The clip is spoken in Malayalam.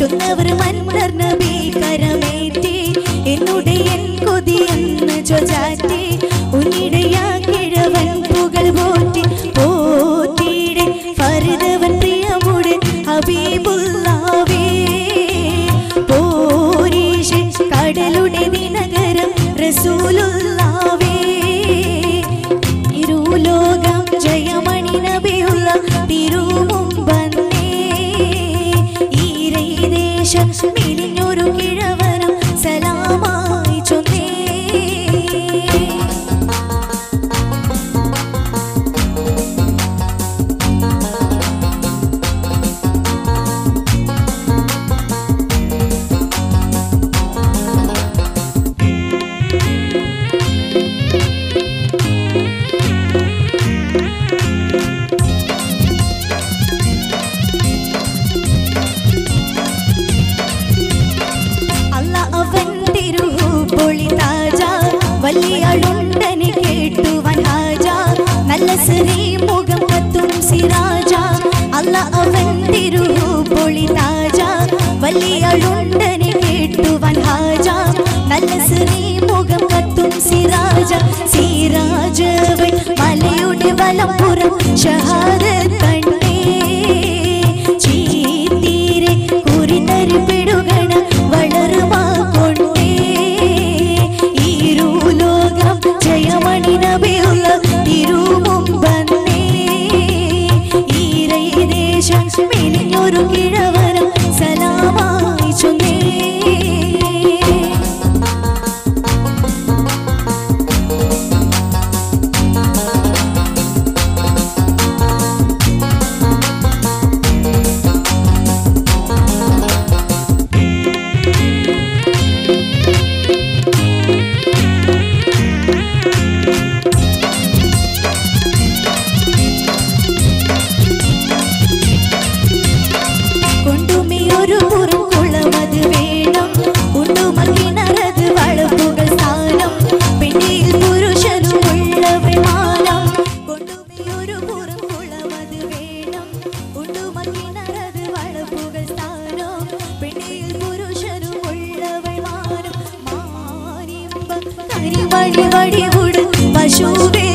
ചൊന്നവർ മന്നർ നബി കരമേറ്റി എന്നുടെ എൻ കൊതിയെന്ന് ചൊച്ചാറ്റി ഉന്നിടയാ കിഴവൻ പുകൾ പോറ്റി പോറ്റിയുടെ ഫർദവൻ പ്രിയമുടെ ഹബീബുല്ലാവേ പോരീഷ് കടലുടെ ദിനകരം റസൂലുള്ളാവേ ഇരുലോകം ജയമണി നബിയുള്ള തിരുമുമ്പന്നേ ഈരൈ ദേശം മിലിഞ്ഞൊരു കിഴവനം സലാമായി ചൊന്നേ വലിയളുണ്ടനെ കേട്ടുവൻ ഹാജ നല്ല ശ്രീമുഖം കത്തും സിരാജ അല്ല അവൻ തിരുപൊളി താജ വലിയളുണ്ടനെ കേട്ടുവൻ ഹാജ നല്ല ശ്രീമുഖം കത്തും സിരാജ സിരാജവൻ മലയുടെ വലപ്പുറം ഷഹാദത്തണ്ണേ ചീത്തീരെ കുറിതരി പിടുകണ വളരുമാ കൊണ്ടേ ഇരുലോകം ജയമണി നബിയുള്ള തിരുമുമ്പന്നേ ഈരൈ ദേശം മെലിഞ്ഞൊരു കിഴവനം സലാമായി ചൊന്നേ വടി വടി ഉടൻ പശുവേ